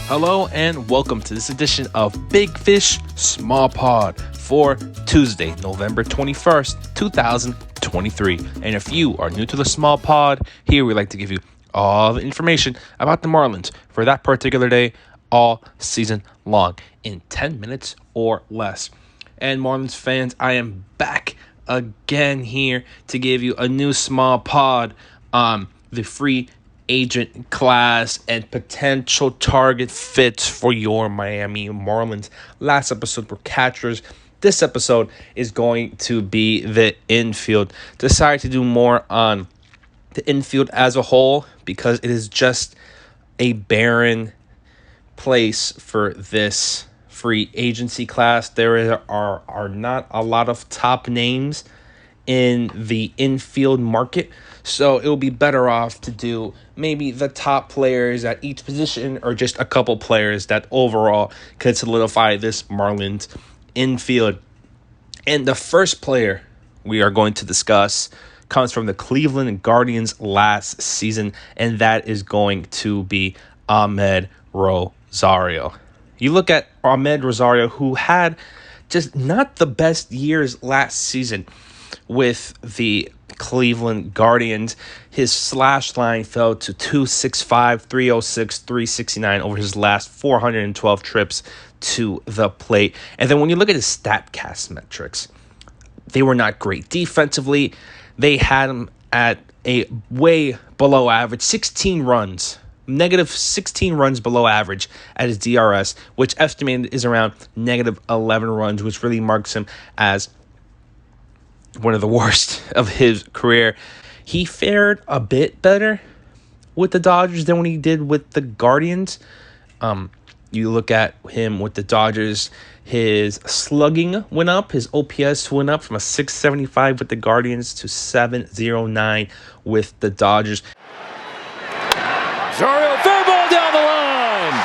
Hello and welcome to this edition of Big Fish Small Pod for Tuesday, November 21st, 2023. And if you are new to the Small Pod, here we like to give you all the information about the Marlins for that particular day all season long in 10 minutes or less. And Marlins fans, I am back again here to give you a new Small Pod on the free agent class and potential target fits for your Miami Marlins. Last episode were catchers. This episode is going to be the infield. Decided to do more on the infield as a whole because it is just a barren place for this free agency class. There are not a lot of top names in the infield market, so it will be better off to do maybe the top players at each position or just a couple players that overall could solidify this Marlins infield. And the first player we are going to discuss comes from the Cleveland Guardians last season, and that is going to be Amed Rosario. You look at Amed Rosario, who had just not the best years last season with the Cleveland Guardians. His slash line fell to 265, 306, 369 over his last 412 trips to the plate. And then when you look at his StatCast metrics, they were not great. Defensively, they had him at a way below average, 16 runs. Negative 16 runs below average at his DRS, which estimated is around negative 11 runs, which really marks him as one of the worst of his career. He fared a bit better with the Dodgers than when he did with the Guardians. You look at him with the Dodgers, his slugging went up, his OPS went up from a 675 with the Guardians to 709 with the Dodgers. Rosario, fair ball down the line.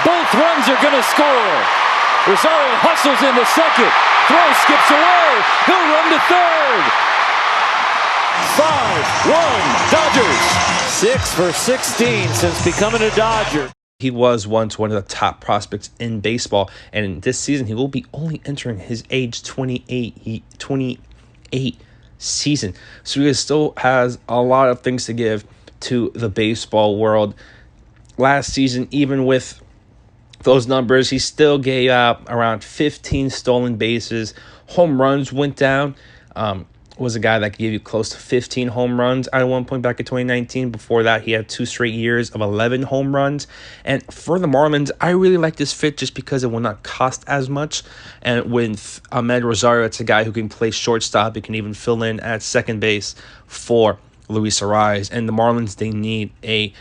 Both runs are going to score. Rosario hustles into second. Throw skips away. He'll run to third. 5-1 Dodgers. 6 for 16 since becoming a Dodger. He was once one of the top prospects in baseball, and this season he will be only entering his age 28 season. So he still has a lot of things to give to the baseball world. Last season, even with those numbers, he still gave up around 15 stolen bases. Home runs went down. Was a guy that gave you close to 15 home runs at one point back in 2019. Before that, he had 2 straight years of 11 home runs. And for the Marlins, I really like this fit just because it will not cost as much. And with Amed Rosario, it's a guy who can play shortstop. He can even fill in at second base for Luis Ariz. And the Marlins, they need a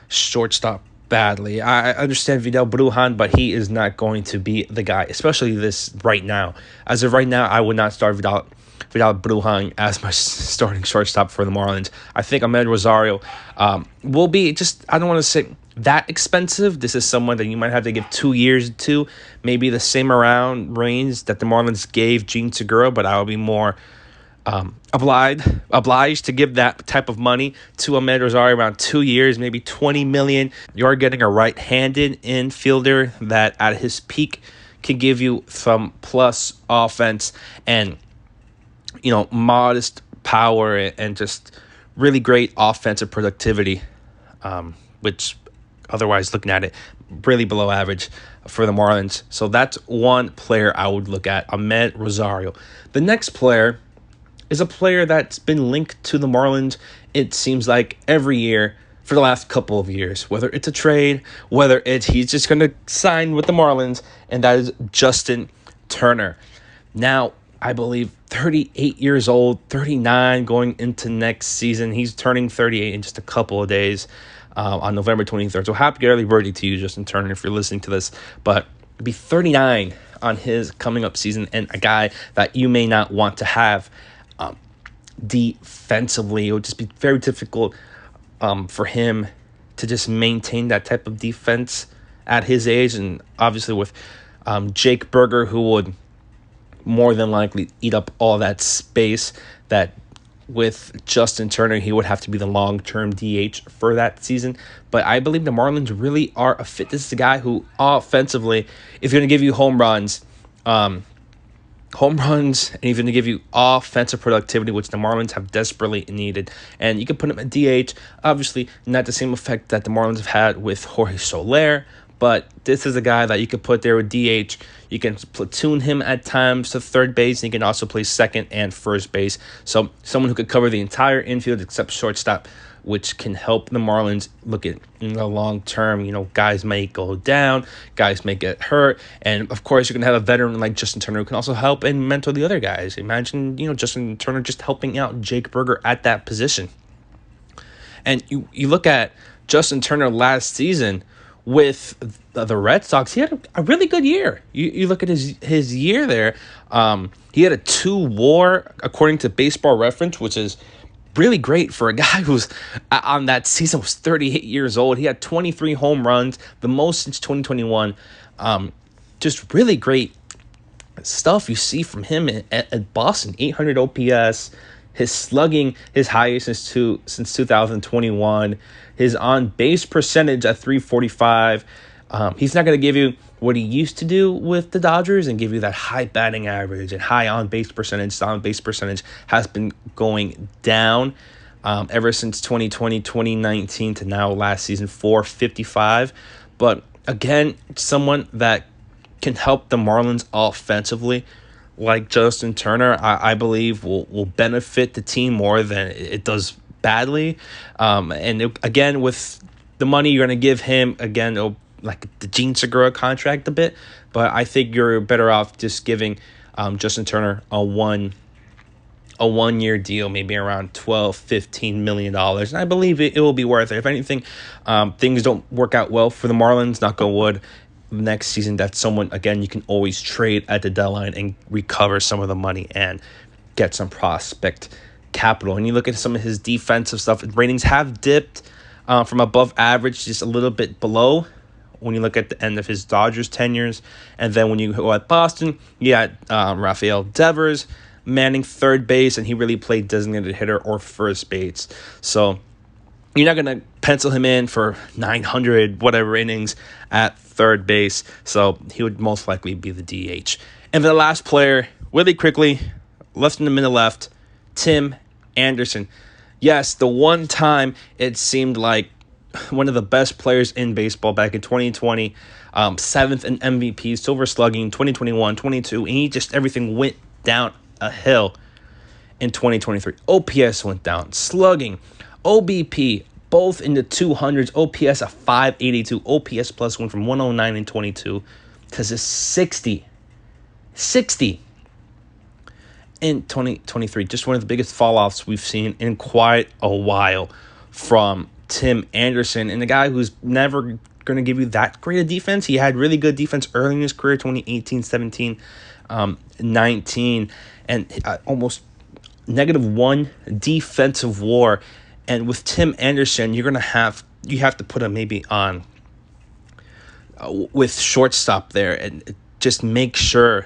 shortstop badly. I understand Vidal Brujan, but he is not going to be the guy, especially this right now. As of right now, I would not start Vidal Brujan as my starting shortstop for the Marlins. I think Amed Rosario will be just, I don't want to say that expensive. This is someone that you might have to give 2 years to, maybe the same around range that the Marlins gave Gene Segura, but I will be more obliged to give that type of money to Amed Rosario, around 2 years, maybe $20 million. You're getting a right-handed infielder that at his peak can give you some plus offense and, you know, modest power and just really great offensive productivity, which otherwise, looking at it, really below average for the Marlins. So that's one player I would look at, Amed Rosario. The next player is a player that's been linked to the Marlins, it seems like, every year for the last couple of years, whether it's a trade, whether it's he's just going to sign with the Marlins, and that is Justin Turner. Now, I believe 38 years old, 39 going into next season. He's turning 38 in just a couple of days on November 23rd. So happy early birthday to you, Justin Turner, if you're listening to this. But be 39 on his coming up season, and a guy that you may not want to have defensively. It would just be very difficult for him to just maintain that type of defense at his age, and obviously with Jake Berger, who would more than likely eat up all that space that with Justin Turner, he would have to be the long-term DH for that season. But I believe the Marlins really are a fit. This is a guy who offensively is going to give you home runs, and he's going to give you offensive productivity, which the Marlins have desperately needed. And you can put him at DH. Obviously, not the same effect that the Marlins have had with Jorge Soler, but this is a guy that you could put there with DH. You can platoon him at times to third base, and he can also play second and first base. So someone who could cover the entire infield except shortstop, which can help the Marlins look at in the long term. Guys may go down, guys may get hurt, and of course you can have a veteran like Justin Turner who can also help and mentor the other guys. Imagine Justin Turner just helping out Jake Berger at that position. And you look at Justin Turner last season with the Red Sox, he had a really good year. You look at his year there. He had a 2 WAR according to Baseball Reference, which is really great for a guy who's on that season was 38 years old. He had 23 home runs, the most since 2021. Just really great stuff you see from him at Boston. 800 OPS. His slugging, his highest since 2021. His on-base percentage at .345. He's not going to give you what he used to do with the Dodgers and give you that high batting average and high on-base percentage. The on-base percentage has been going down ever since 2020, 2019 to now last season, .455. But again, someone that can help the Marlins offensively, like Justin Turner, I believe will benefit the team more than it does badly. Again, with the money you're going to give him, again, like the Gene Segura contract a bit, but I think you're better off just giving Justin Turner a one-year deal, maybe around $12-15 million. And I believe it will be worth it. If anything, things don't work out well for the Marlins, knock on wood, next season, that's someone, again, you can always trade at the deadline and recover some of the money and get some prospect capital. And you look at some of his defensive stuff, ratings have dipped from above average, just a little bit below when you look at the end of his Dodgers tenures. And then when you go at Boston, you got Rafael Devers manning third base, and he really played designated hitter or first base. So you're not going to pencil him in for 900 whatever innings at third base. So he would most likely be the DH. And the last player, really quickly, left in the middle left, Tim Anderson. Yes, the one time it seemed like one of the best players in baseball back in 2020, 7th in MVP, silver slugging, 2021, 22, and everything went down a hill in 2023. OPS went down, slugging, OBP, both in the 200s, OPS a 582, OPS plus went from 109 in 22 to 60 in 2023. Just one of the biggest fall-offs we've seen in quite a while from Tim Anderson, and a guy who's never going to give you that great a defense. He had really good defense early in his career, 2018, 17, 19, and almost -1 defensive WAR. And with Tim Anderson, you have to put him maybe on with shortstop there and just make sure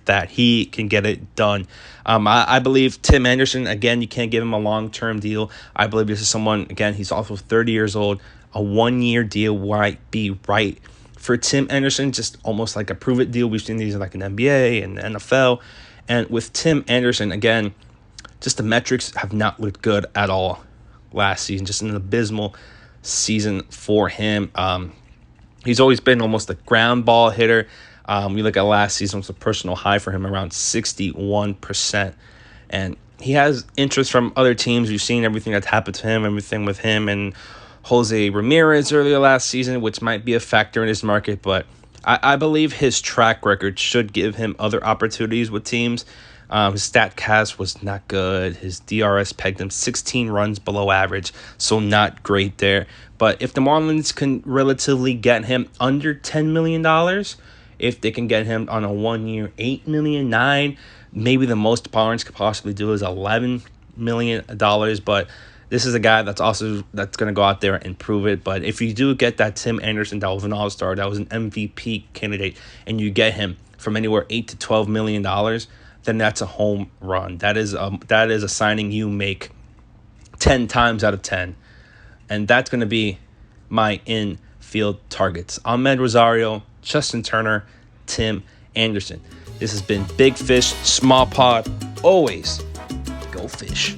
that he can get it done. I believe Tim Anderson, again, you can't give him a long-term deal. I believe this is someone, again, he's also 30 years old. A 1-year deal might be right for Tim Anderson, just almost like a prove-it deal. We've seen these like in NBA and NFL. And with Tim Anderson, again, just the metrics have not looked good at all last season. Just an abysmal season for him. He's always been almost a ground ball hitter. We look at last season, was a personal high for him, around 61%. And he has interest from other teams. We've seen everything that's happened to him, everything with him and Jose Ramirez earlier last season, which might be a factor in his market. But I believe his track record should give him other opportunities with teams. His StatCast was not good. His DRS pegged him 16 runs below average, so not great there. But if the Marlins can relatively get him under $10 million, if they can get him on a 1-year, $8 million, $9 million, maybe the most Marlins could possibly do is $11 million. But this is a guy that's going to go out there and prove it. But if you do get that Tim Anderson, that was an all-star, that was an MVP candidate, and you get him from anywhere $8 to $12 million, then that's a home run. That is a signing you make 10 times out of 10. And that's going to be my infield targets. Amed Rosario, Justin Turner, Tim Anderson. This has been Big Fish, Small Pod. Always go fish.